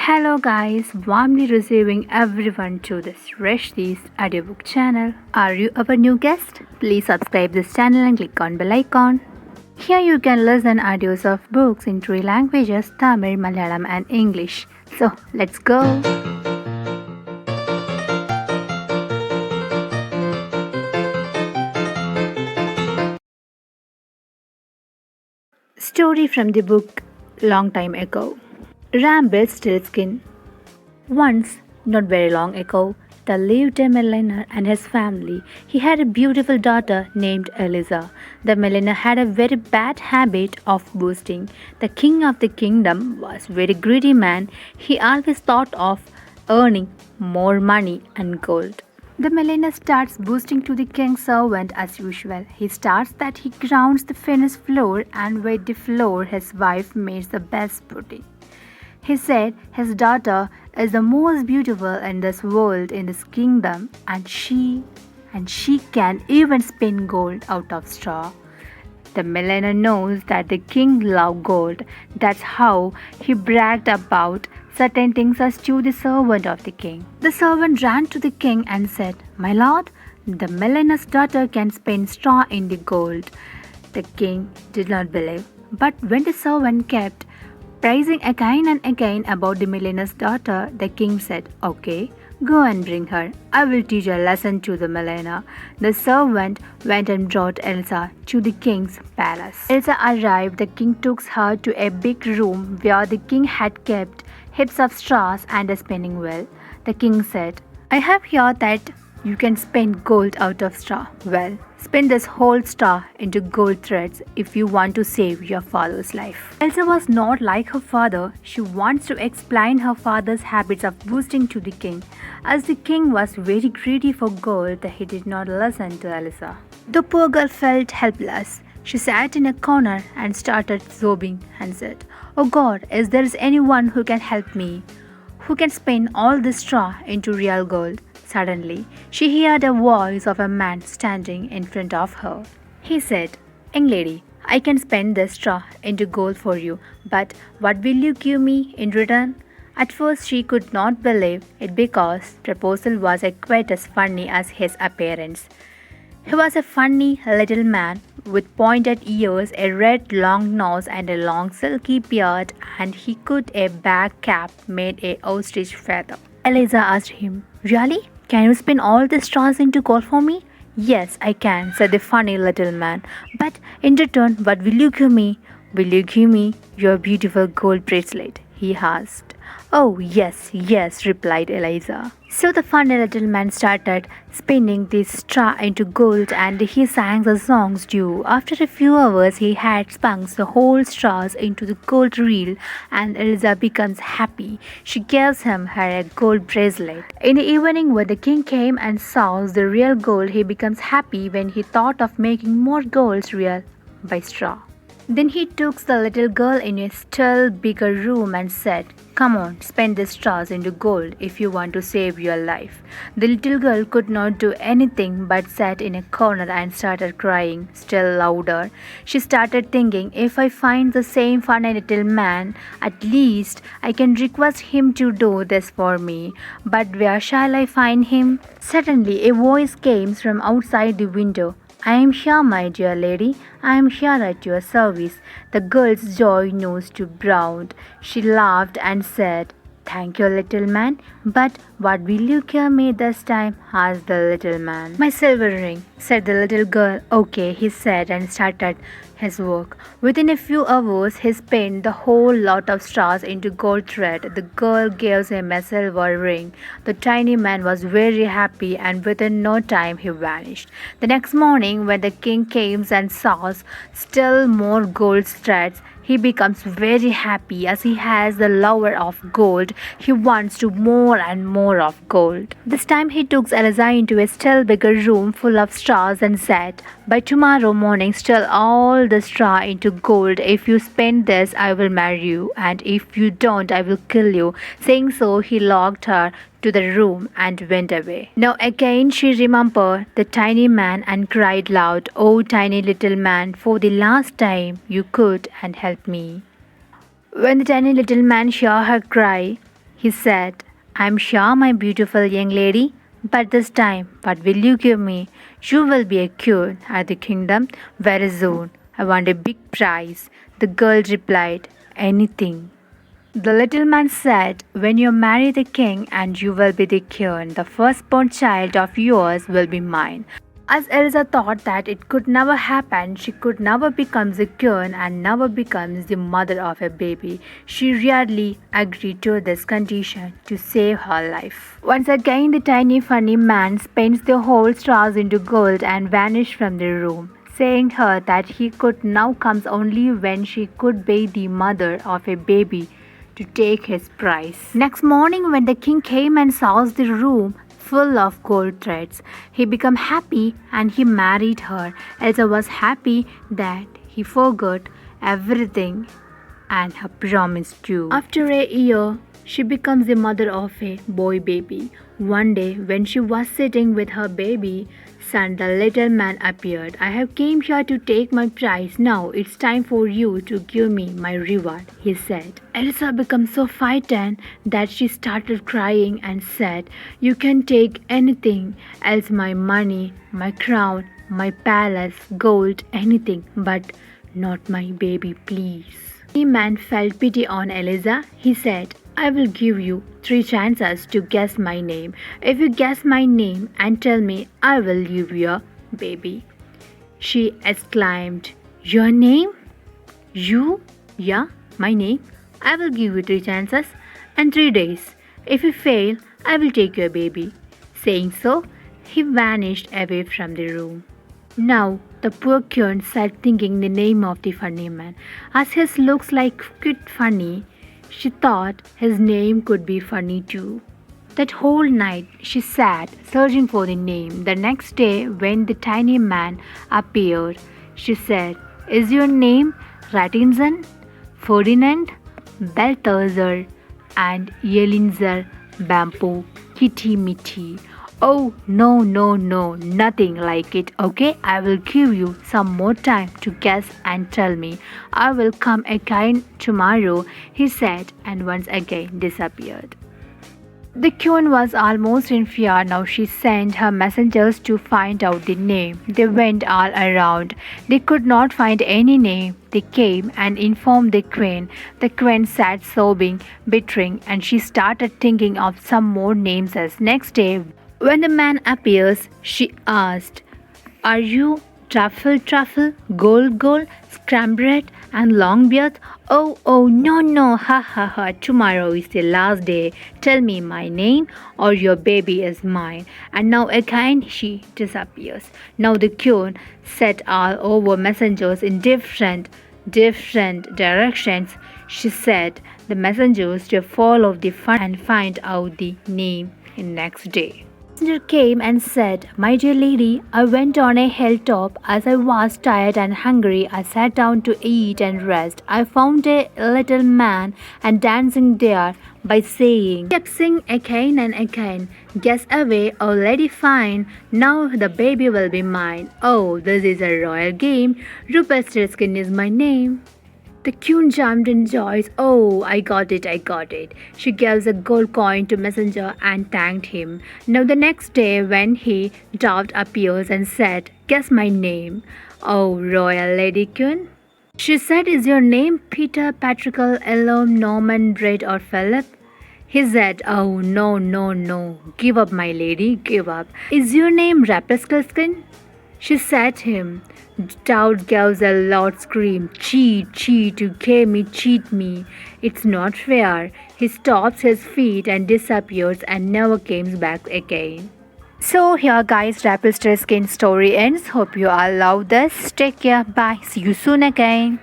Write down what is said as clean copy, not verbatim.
Hello guys, warmly receiving everyone to this Reshti's audiobook channel. Are you our new guest? Please subscribe this channel and click on bell icon. Here you can listen audios of books in three languages, Tamil, Malayalam and English. So let's go. Story from the book Long Time Ago. Ramble Stillskin. Once, not very long ago, there lived a millionaire and his family. He had a beautiful daughter named Eliza. The millionaire had a very bad habit of boasting. The king of the kingdom was a very greedy man. He always thought of earning more money and gold. The millionaire starts boasting to the king's servant as usual. He starts that he grounds the finest flour and with the flour his wife makes the best pudding. He said his daughter is the most beautiful in this world, in this kingdom, and she can even spin gold out of straw. The millionaire knows that the king loves gold. That's how he bragged about certain things as to the servant of the king. The servant ran to the king and said, "My lord, the millionaire's daughter can spin straw in the gold." The king did not believe. But when the servant kept praising again and again about the millionaire's daughter, the king said, "Okay, go and bring her. I will teach a lesson to the millionaire." The servant went and brought Elsa to the king's palace. Elsa arrived. The king took her to a big room where the king had kept heaps of straws and a spinning wheel. The king said, "I have heard that you can spin gold out of straw. Well, spin this whole straw into gold threads if you want to save your father's life." Elsa was not like her father. She wants to explain her father's habits of boasting to the king. As the king was very greedy for gold, he did not listen to Elsa. The poor girl felt helpless. She sat in a corner and started sobbing and said, "Oh God, is there anyone who can help me? Who can spin all this straw into real gold?" Suddenly, she heard a voice of a man standing in front of her. He said, "Young lady, I can spin this straw into gold for you, but what will you give me in return?" At first, she could not believe it because the proposal was quite as funny as his appearance. He was a funny little man with pointed ears, a red long nose, and a long silky beard, and he could a bag cap made a ostrich feather. Eliza asked him, "Really? Can you spin all the straws into gold for me?" "Yes, I can," said the funny little man. "But in return, what will you give me?" "Will you give me your beautiful gold bracelet?" he asked. "Oh, yes, yes," replied Eliza. So the funny little man started spinning the straw into gold and he sang the songs too. After a few hours, he had spun the whole straws into the gold reel and Eliza becomes happy. She gives him her a gold bracelet. In the evening, when the king came and saw the real gold, he becomes happy when he thought of making more golds real by straw. Then he took the little girl in a still bigger room and said, "Come on, spin the straws into gold if you want to save your life." The little girl could not do anything but sat in a corner and started crying still louder. She started thinking, "If I find the same funny little man, at least I can request him to do this for me. But where shall I find him?" Suddenly a voice came from outside the window. "I am here, my dear lady. I am here at your service." The girl's joy nose to browned. She laughed and said, "Thank you, little man. But what will you give me this time?" asked the little man. "My silver ring," said the little girl. "Okay," he said and started his work. Within a few hours, he spun the whole lot of straws into gold thread. The girl gave him a silver ring. The tiny man was very happy and within no time he vanished. The next morning, when the king came and saw still more gold threads, he becomes very happy as he has the lover of gold. He wants to more and more of gold. This time he took Eliza into a still bigger room full of straws and said, "By tomorrow morning still all the straw into gold. If you spend this, I will marry you, and if you don't, I will kill you." Saying so, he locked her to the room and went away. Now again she remembered the tiny man and cried loud, "Oh, tiny little man, for the last time you could and help me." When the tiny little man saw her cry, He said, I'm sure, my beautiful young lady, but this time, what will you give me? You will be a queen at the kingdom very soon. I want a big prize. The girl replied, anything. The little man said, when you marry the king and you will be the queen, the firstborn child of yours will be mine. As Elsa thought that it could never happen, she could never become the queen and never becomes the mother of a baby. She readily agreed to this condition to save her life. Once again, the tiny funny man spends the whole straws into gold and vanished from the room, saying her that he could now comes only when she could be the mother of a baby to take his prize. Next morning, when the king came and saw the room full of gold threads, he became happy and he married her. Elsa was happy that he forgot everything and her promise too. After a year, she becomes the mother of a boy baby. One day, when she was sitting with her baby son, the little man appeared. I have came here to take my prize. Now it's time for you to give me my reward, he said. Elsa became so frightened that she started crying and said, you can take anything else, my money, my crown, my palace, gold, anything, but not my baby, please. The man felt pity on Eliza. He said, I will give you 3 chances to guess my name. If you guess my name and tell me, I will give you a baby. She exclaimed, your name? You? Yeah, my name. I will give you 3 chances and 3 days. If you fail, I will take your baby. Saying so, he vanished away from the room. Now, the poor queen sat thinking the name of the funny man. As his looks like quite funny, she thought his name could be funny too. That whole night she sat searching for the name. The next day, when the tiny man appeared, she said, is your name Ratinson, Ferdinand, Balthazar, and Yelinzer Bamboo Kitty Mitty? Oh, no, no, no, nothing like it, okay? I will give you some more time to guess and tell me. I will come again tomorrow, he said, and once again disappeared. The queen was almost in fear now. She sent her messengers to find out the name. They went all around. They could not find any name. They came and informed the queen. The queen sat sobbing, bittering, and she started thinking of some more names. As next day, when the man appears, she asked, are you Truffle, Gold, Scrambred, and Longbeard? Oh, no, ha ha ha, tomorrow is the last day. Tell me my name or your baby is mine. And now again she disappears. Now the queen set all over messengers in different directions. She said the messengers to follow the fun and find out the name in next day. The messenger came and said, my dear lady, I went on a hilltop. As I was tired and hungry, I sat down to eat and rest. I found a little man and dancing there by saying, kept singing again and again, guess away, oh lady fine, now the baby will be mine. Oh, this is a royal game. Rumpelstiltskin is my name. The queen jumped in joy. Oh, I got it. She gives a gold coin to messenger and thanked him. Now the next day when he dwarf appears and said, guess my name. Oh, royal lady queen. She said, is your name Peter, Patrickle, Elom, Norman, Red, or Philip? He said, oh, no. Give up, my lady, give up. Is your name Rumpelstiltskin? She said him. Dowd gives a loud scream. Cheat, you came me, cheat me. It's not fair. He stops his feet and disappears and never comes back again. So here guys, Rumpelstiltskin story ends. Hope you all love this. Take care. Bye. See you soon again.